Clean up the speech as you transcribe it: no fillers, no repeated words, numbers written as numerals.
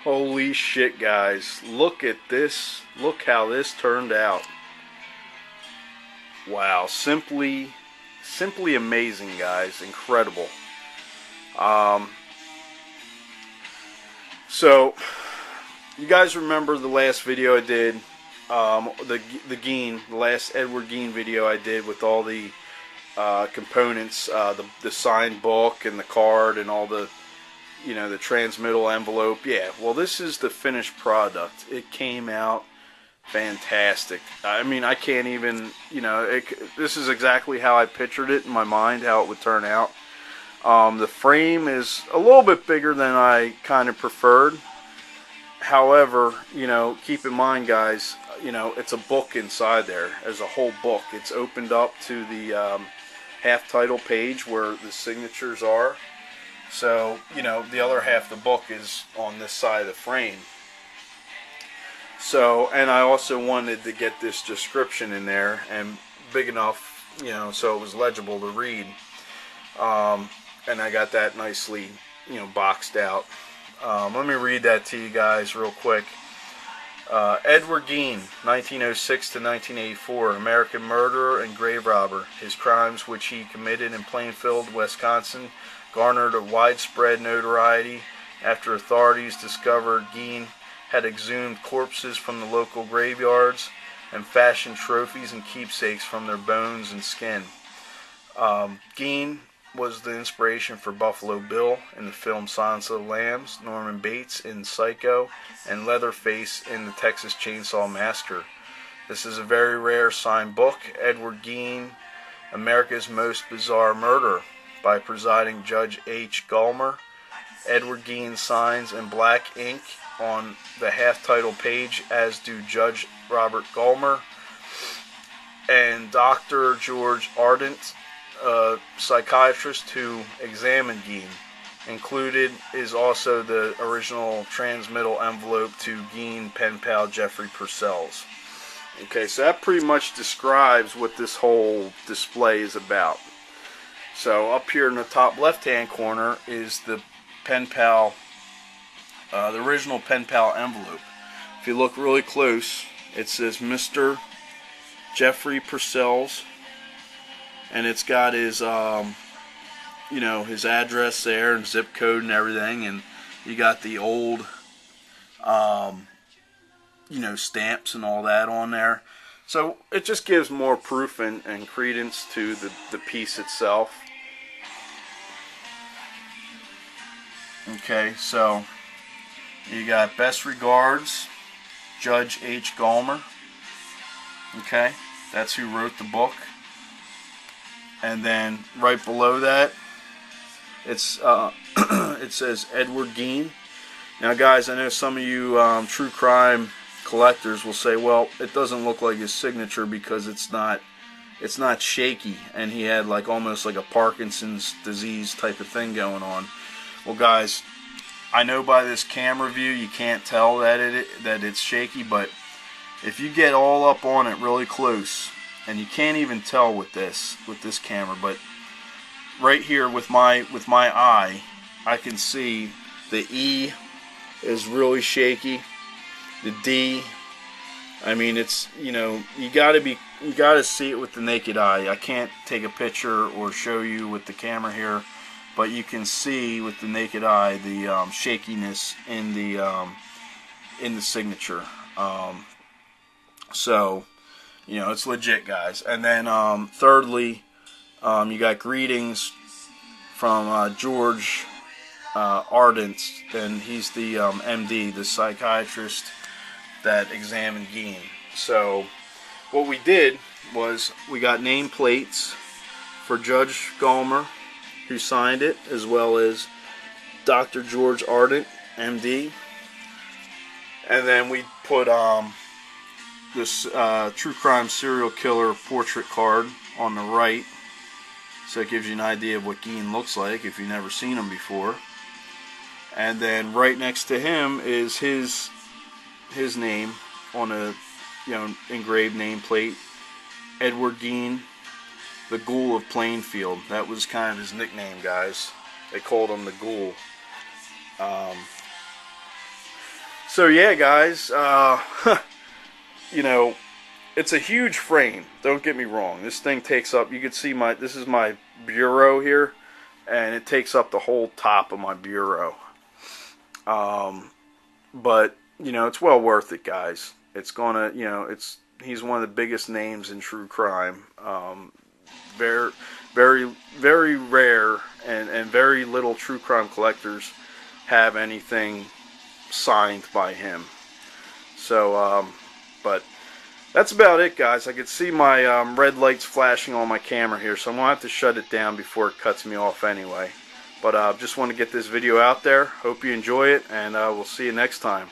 Holy shit, guys. Look at this. Look how this turned out. Wow. Simply amazing, guys. Incredible. So, you guys remember the last video I did, the ๊ɡiːn, the last Edward Gein video I did with all the components, the signed book and the card and all the, you know, the transmittal envelope. Yeah, well, this is the finished product. It came out fantastic. I mean, I can't even, you know, this is exactly how I pictured it in my mind, how it would turn out. The frame is a little bit bigger than I kind of preferred. However, you know, keep in mind, guys, you know, it's a book inside there. There's a whole book. It's opened up to the half title page where the signatures are. So, you know, the other half of the book is on this side of the frame. So, and I also wanted to get this description in there and big enough, you know, so it was legible to read. And I got that nicely, you know, boxed out. Let me read that to you guys real quick. Edward Gein, 1906 to 1984, American murderer and grave robber. His crimes, which he committed in Plainfield, Wisconsin, garnered a widespread notoriety after authorities discovered Gein had exhumed corpses from the local graveyards and fashioned trophies and keepsakes from their bones and skin. Gein was the inspiration for Buffalo Bill in the film Silence of the Lambs, Norman Bates in Psycho, and Leatherface in the Texas Chainsaw Massacre. This is a very rare signed book, Edward Gein, America's Most Bizarre Murder, by presiding Judge H. Gollmar. Edward Gein signs in black ink on the half-title page, as do Judge Robert Gollmar and Dr. George Arndt, a psychiatrist who examined Gein. Included is also the original transmittal envelope to Gein pen pal Jeffrey Purcellss. Okay, so that pretty much describes what this whole display is about. So up here in the top left-hand corner is the pen pal, the original pen pal envelope. If you look really close, it says Mr. Jeffrey Purcellss, and it's got his, you know, his address there and zip code and everything, and you got the old, you know, stamps and all that on there. So it just gives more proof and credence to the piece itself. Okay, so you got best regards, Judge H. Gollmar. Okay, that's who wrote the book. And then right below that, it's it says Edward Gein. Now, guys, I know some of you true crime collectors will say, well, it doesn't look like his signature because it's not shaky, and he had like almost like a Parkinson's disease type of thing going on. Well, guys, I know by this camera view you can't tell that it's shaky, but if you get all up on it really close, and you can't even tell with this camera, but right here with my eye, I can see the E is really shaky. The D, I mean, it's, you know, you gotta see it with the naked eye. I can't take a picture or show you with the camera here, but you can see with the naked eye the shakiness in the signature. So, you know, it's legit, guys. And then thirdly, you got greetings from George Arndt, and he's the MD, the psychiatrist that examined Gein. So what we did was we got nameplates for Judge Gollmar, who signed it, as well as Dr. George Arndt, MD. And then we put this true crime serial killer portrait card on the right, so it gives you an idea of what Gein looks like if you've never seen him before. And then right next to him is his name on a, you know, engraved nameplate, Edward Gein, the Ghoul of Plainfield. That was kind of his nickname, guys. They called him the Ghoul. So yeah, guys, you know, it's a huge frame. Don't get me wrong. This thing takes up, you can see this is my bureau here, and it takes up the whole top of my bureau. But, you know, it's well worth it, guys. It's gonna, you know, he's one of the biggest names in true crime. Very, very, very rare, and very little true crime collectors have anything signed by him. So, but that's about it, guys. I can see my red lights flashing on my camera here, so I'm going to have to shut it down before it cuts me off anyway. But just want to get this video out there. Hope you enjoy it, and we'll see you next time.